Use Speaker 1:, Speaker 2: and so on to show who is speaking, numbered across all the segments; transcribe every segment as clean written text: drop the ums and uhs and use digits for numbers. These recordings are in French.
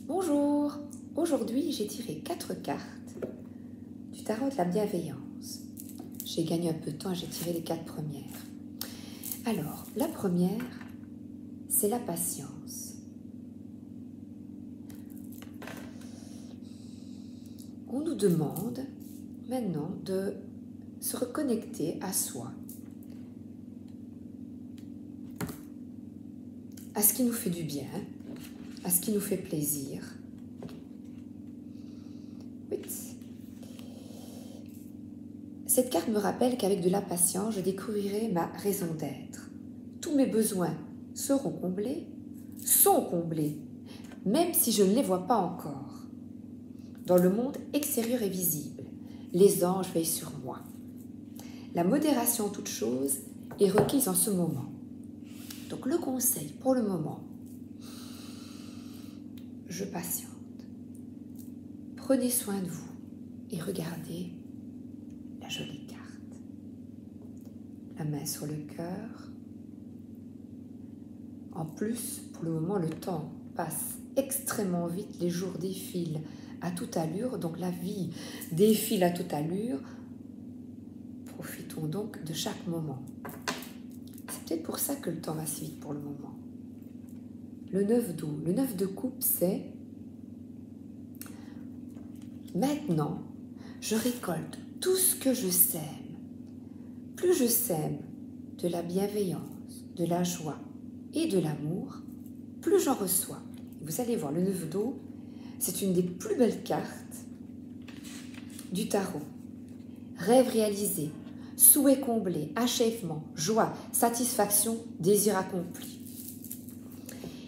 Speaker 1: Bonjour, aujourd'hui j'ai tiré 4 cartes du tarot de la bienveillance. J'ai gagné un peu de temps et j'ai tiré les 4 premières. Alors, la première, c'est la patience. On nous demande maintenant de se reconnecter à soi, à ce qui nous fait du bien, à ce qui nous fait plaisir. Oui. Cette carte me rappelle qu'avec de la patience, je découvrirai ma raison d'être. Tous mes besoins seront comblés, sont comblés, même si je ne les vois pas encore. Dans le monde extérieur et visible, les anges veillent sur moi. La modération en toute chose est requise en ce moment. Donc le conseil pour le moment, je patiente. Prenez soin de vous et regardez la jolie carte. La main sur le cœur. En plus, pour le moment, le temps passe extrêmement vite, les jours défilent à toute allure, donc la vie défile à toute allure. Profitons donc de chaque moment. C'est peut-être pour ça que le temps va si vite pour le moment. Le 9 d'eau, le 9 de coupe, c'est maintenant, je récolte tout ce que je sème. Plus je sème de la bienveillance, de la joie et de l'amour, plus j'en reçois. Vous allez voir, le 9 d'eau, c'est une des plus belles cartes du tarot. Rêve réalisé, souhait comblé, achèvement, joie, satisfaction, désir accompli.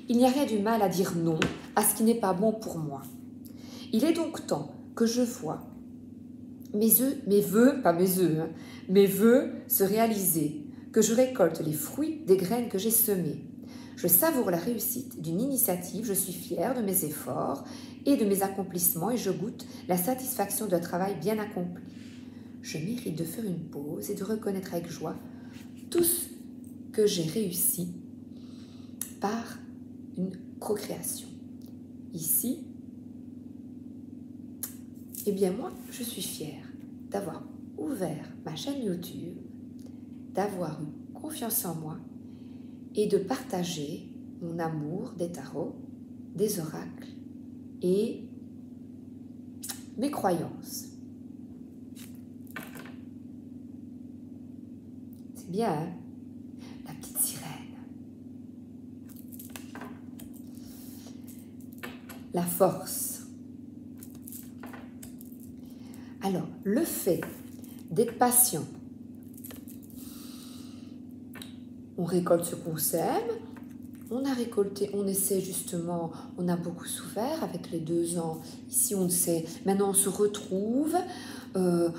Speaker 1: Il n'y a rien du mal à dire non à ce qui n'est pas bon pour moi. Il est donc temps que je vois mes vœux se réaliser, que je récolte les fruits des graines que j'ai semées. Je savoure la réussite d'une initiative, je suis fière de mes efforts et de mes accomplissements et je goûte la satisfaction d'un travail bien accompli. Je mérite de faire une pause et de reconnaître avec joie tout ce que j'ai réussi par une procréation. Ici, eh bien moi, je suis fière d'avoir ouvert ma chaîne YouTube, d'avoir eu confiance en moi et de partager mon amour des tarots, des oracles et mes croyances. C'est bien, hein? La petite sirène. La force. Alors, le fait d'être patient, on récolte ce qu'on sème, on a récolté, on essaie justement, on a beaucoup souffert avec les 2 ans, ici on sait, maintenant on se retrouve, on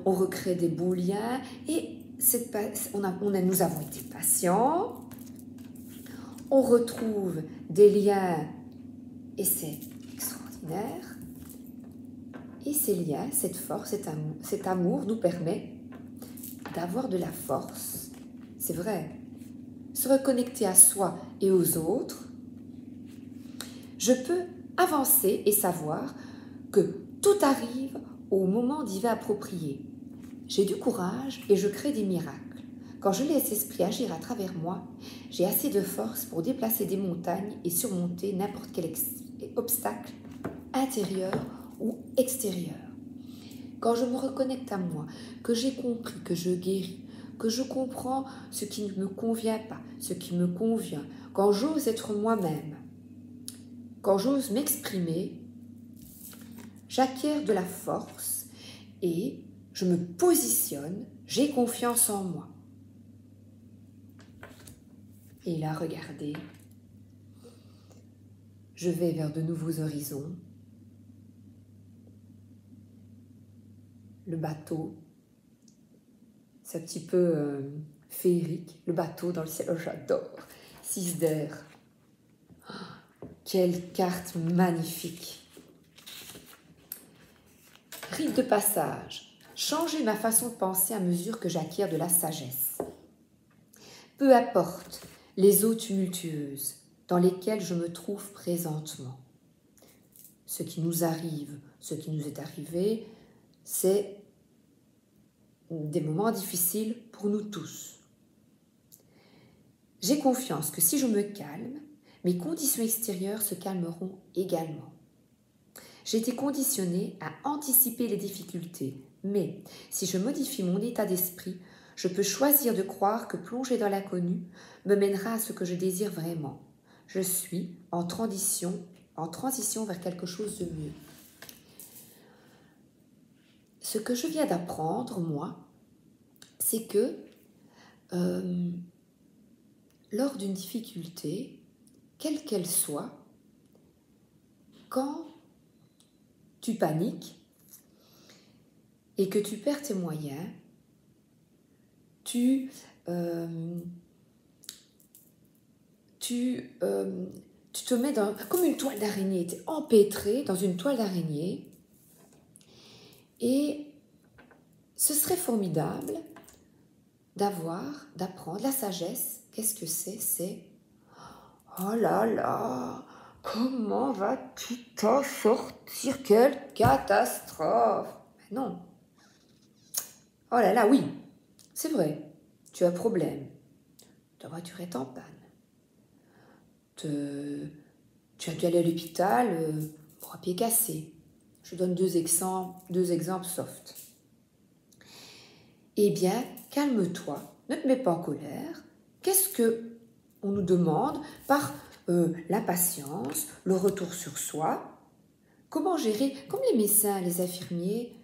Speaker 1: recrée des beaux liens et nous avons été patients, on retrouve des liens et c'est extraordinaire. Et ces liens, cette force, cet amour nous permet d'avoir de la force. C'est vrai. Se reconnecter à soi et aux autres. Je peux avancer et savoir que tout arrive au moment divin approprié. J'ai du courage et je crée des miracles. Quand je laisse l'esprit agir à travers moi, j'ai assez de force pour déplacer des montagnes et surmonter n'importe quel obstacle intérieur ou extérieur. Quand je me reconnecte à moi, que j'ai compris, que je guéris, que je comprends ce qui ne me convient pas, ce qui me convient, quand j'ose être moi-même, quand j'ose m'exprimer, j'acquiers de la force et je me positionne, j'ai confiance en moi. Et là, regardez, je vais vers de nouveaux horizons. Le bateau, c'est un petit peu féerique, le bateau dans le ciel, oh, j'adore. 6 d'air. Oh, quelle carte magnifique. Rite de passage. Changer ma façon de penser à mesure que j'acquiers de la sagesse. Peu importe les eaux tumultueuses dans lesquelles je me trouve présentement. ce qui nous arrive, ce qui nous est arrivé, c'est des moments difficiles pour nous tous. J'ai confiance que si je me calme, mes conditions extérieures se calmeront également. J'ai été conditionnée à anticiper les difficultés, mais si je modifie mon état d'esprit, je peux choisir de croire que plonger dans l'inconnu me mènera à ce que je désire vraiment. Je suis en transition vers quelque chose de mieux. Ce que je viens d'apprendre, moi, c'est que lors d'une difficulté, quelle qu'elle soit, quand tu paniques et que tu perds tes moyens, tu te mets comme une toile d'araignée, tu es empêtré dans une toile d'araignée et ce serait formidable d'apprendre la sagesse. Qu'est-ce que c'est? C'est « Oh là là, comment vas-tu t'en sortir? Quelle catastrophe !» Mais non. Oh là là, oui, c'est vrai, tu as un problème. Ta voiture est en panne. Tu as dû aller à l'hôpital pour un pied cassé. Je donne deux exemples soft. Eh bien, calme-toi, ne te mets pas en colère. Qu'est-ce que on nous demande par l'impatience, le retour sur soi? Comment gérer, comme les médecins, les infirmiers,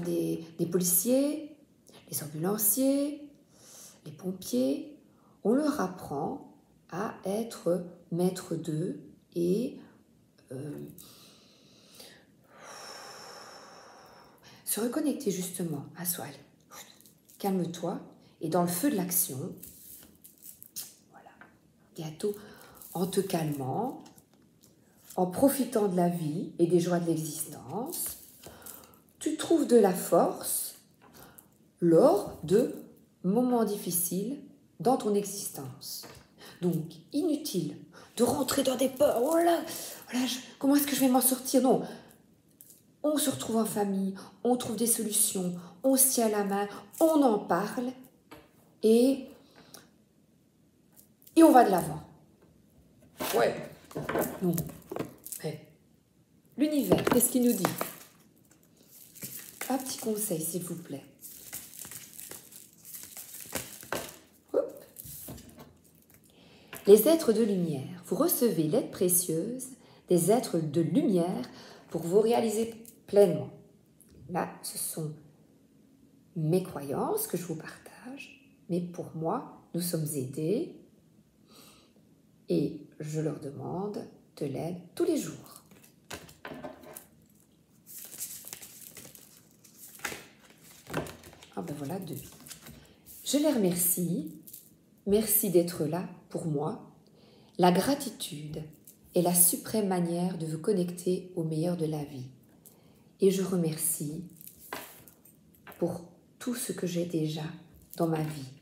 Speaker 1: les policiers, les ambulanciers, les pompiers, on leur apprend à être maître d'eux et se reconnecter justement à soi. Allez, calme-toi et dans le feu de l'action, voilà, bientôt en te calmant, en profitant de la vie et des joies de l'existence, tu trouves de la force lors de moments difficiles dans ton existence. Donc, inutile de rentrer dans des peurs. Oh là, comment est-ce que je vais m'en sortir? Non, on se retrouve en famille, on trouve des solutions, on se tient la main, on en parle et on va de l'avant. Ouais. Non. Ouais. L'univers, qu'est-ce qu'il nous dit? Un petit conseil, s'il vous plaît. Hop. Les êtres de lumière, vous recevez l'aide précieuse des êtres de lumière pour vous réaliser pleinement. Là, ce sont mes croyances que je vous partage, mais pour moi, nous sommes aidés et je leur demande de l'aide tous les jours. Ah ben voilà, 2. Je les remercie. Merci d'être là pour moi. La gratitude est la suprême manière de vous connecter au meilleur de la vie. Et je remercie pour tout ce que j'ai déjà dans ma vie.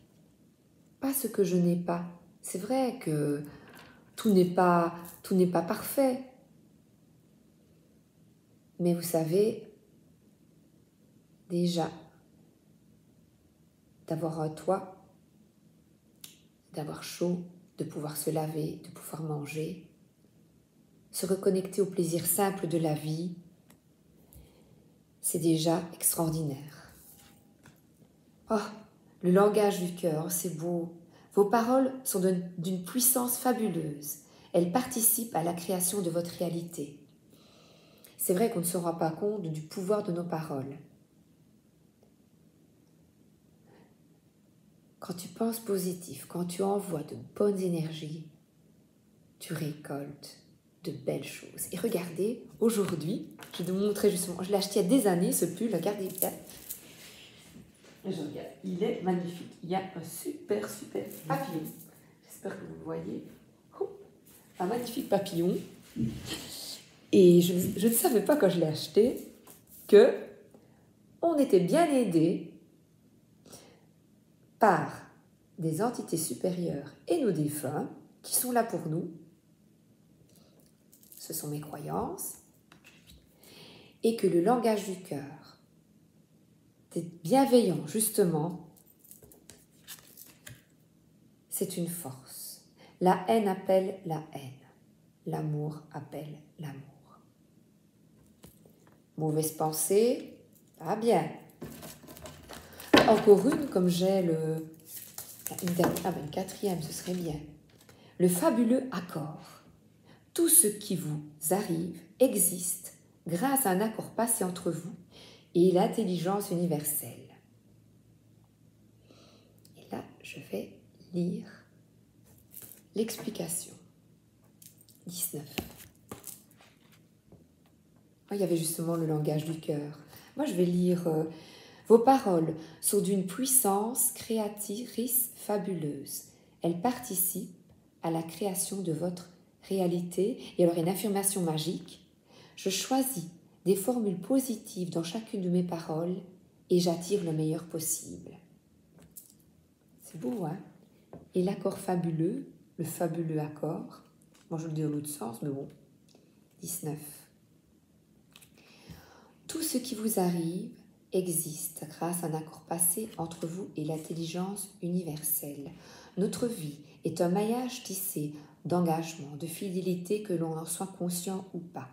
Speaker 1: Pas ce que je n'ai pas. C'est vrai que tout n'est pas parfait. Mais vous savez, déjà, d'avoir un toit, d'avoir chaud, de pouvoir se laver, de pouvoir manger, se reconnecter au plaisir simple de la vie, c'est déjà extraordinaire. Oh, le langage du cœur, c'est beau. Vos paroles sont d'une puissance fabuleuse. Elles participent à la création de votre réalité. C'est vrai qu'on ne se rend pas compte du pouvoir de nos paroles. Quand tu penses positif, quand tu envoies de bonnes énergies, tu récoltes de belles choses. Et regardez, aujourd'hui, je vais vous montrer justement, je l'ai acheté il y a des années, ce pull, regardez bien. Je regarde, il est magnifique. Il y a un super papillon. J'espère que vous le voyez. Un magnifique papillon. Et je ne savais pas quand je l'ai acheté que on était bien aidé par des entités supérieures et nos défunts qui sont là pour nous. Ce sont mes croyances. et que le langage du cœur, d'être bienveillant justement, c'est une force. La haine appelle la haine. L'amour appelle l'amour. Mauvaise pensée, pas bien. Encore une, comme j'ai une quatrième, ce serait bien. Le fabuleux accord. Tout ce qui vous arrive existe grâce à un accord passé entre vous et l'intelligence universelle. Et là, je vais lire l'explication. 19. Oh, il y avait justement le langage du cœur. Moi, je vais lire vos paroles sont d'une puissance créatrice fabuleuse. Elles participent à la création de votre réalité. Et alors, une affirmation magique. Je choisis des formules positives dans chacune de mes paroles et j'attire le meilleur possible. C'est beau, hein? Et l'accord fabuleux, le fabuleux accord, moi je le dis dans l'autre sens, mais bon. 19. Tout ce qui vous arrive existe grâce à un accord passé entre vous et l'intelligence universelle. Notre vie est un maillage tissé d'engagement, de fidélité, que l'on en soit conscient ou pas.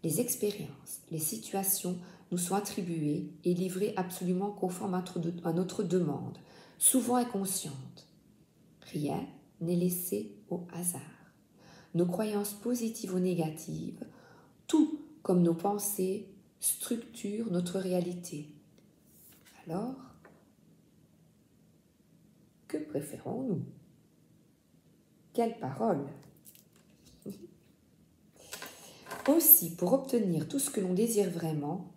Speaker 1: Les expériences, les situations nous sont attribuées et livrées absolument conformes à notre demande, souvent inconsciente. Rien n'est laissé au hasard. Nos croyances positives ou négatives, tout comme nos pensées, structurent notre réalité. Alors, que préférons-nous? Quelle parole! Aussi, pour obtenir tout ce que l'on désire vraiment,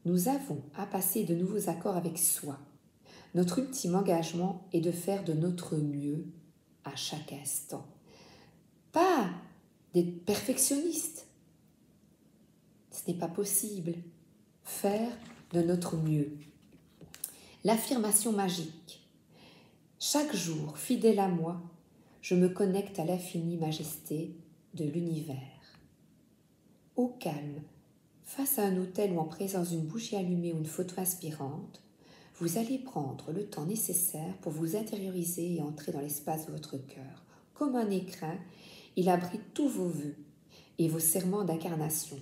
Speaker 1: nous avons à passer de nouveaux accords avec soi. Notre ultime engagement est de faire de notre mieux à chaque instant. Pas d'être perfectionniste. Ce n'est pas possible. Faire de notre mieux. L'affirmation magique. Chaque jour, fidèle à moi, je me connecte à l'infinie majesté de l'univers. Au calme, face à un autel ou en présence d'une bougie allumée ou une photo inspirante, vous allez prendre le temps nécessaire pour vous intérioriser et entrer dans l'espace de votre cœur. Comme un écrin, il abrite tous vos vœux et vos serments d'incarnation.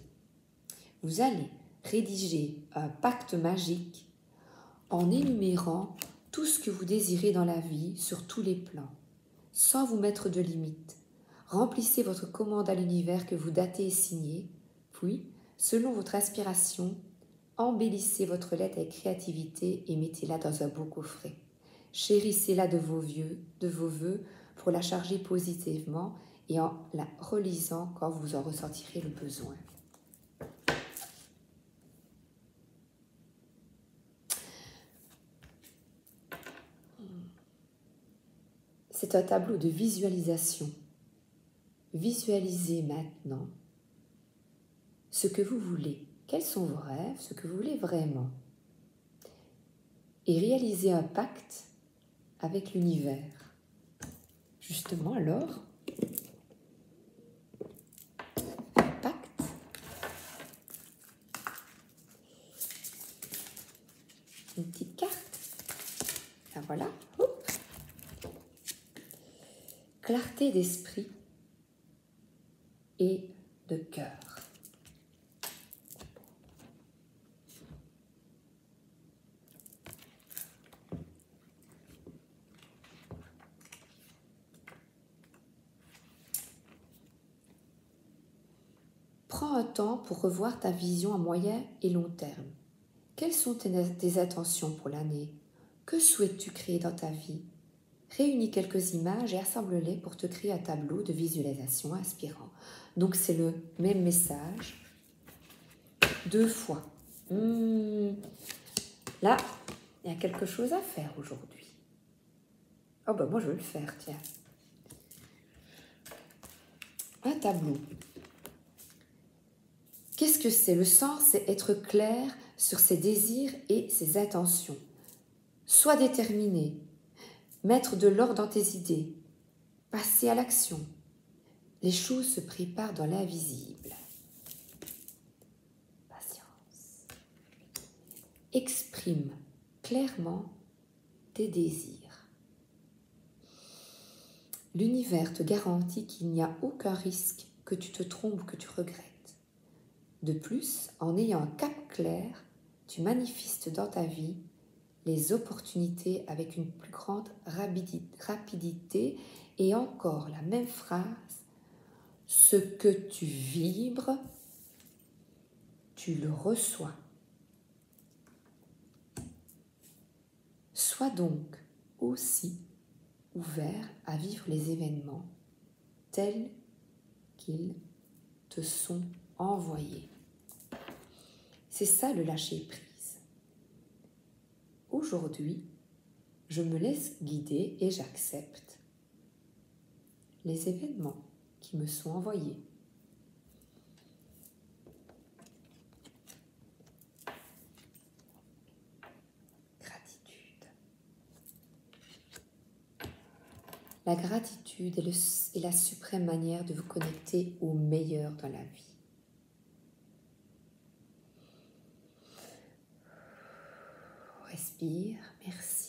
Speaker 1: Vous allez rédiger un pacte magique en énumérant tout ce que vous désirez dans la vie sur tous les plans, sans vous mettre de limites. Remplissez votre commande à l'univers que vous datez et signez, puis, selon votre inspiration, embellissez votre lettre avec créativité et mettez-la dans un beau coffret. Chérissez-la de vos vœux pour la charger positivement et en la relisant quand vous en ressentirez le besoin. C'est un tableau de visualisation. Visualisez maintenant ce que vous voulez. Quels sont vos rêves, ce que vous voulez vraiment. Et réalisez un pacte avec l'univers. Justement alors, un pacte. Une petite carte. Ah voilà. Hop. Clarté d'esprit et de cœur. Prends un temps pour revoir ta vision à moyen et long terme. Quelles sont tes intentions pour l'année? Que souhaites-tu créer dans ta vie? Réunis quelques images et assemble-les pour te créer un tableau de visualisation inspirant. Donc c'est le même message 2 fois. Là, il y a quelque chose à faire aujourd'hui. Oh ben moi je vais le faire, tiens. Un tableau. Qu'est-ce que c'est? Le sens, c'est être clair sur ses désirs et ses intentions. Sois déterminé. Mettre de l'ordre dans tes idées. Passer à l'action. Les choses se préparent dans l'invisible. Patience. exprime clairement tes désirs. L'univers te garantit qu'il n'y a aucun risque que tu te trompes ou que tu regrettes. De plus, en ayant un cap clair, tu manifestes dans ta vie les opportunités avec une plus grande rapidité et encore la même phrase, ce que tu vibres, tu le reçois. Sois donc aussi ouvert à vivre les événements tels qu'ils te sont envoyés. C'est ça le lâcher-prise. Aujourd'hui, je me laisse guider et j'accepte les événements qui me sont envoyés. Gratitude. La gratitude est la suprême manière de vous connecter au meilleur dans la vie. Respire, merci.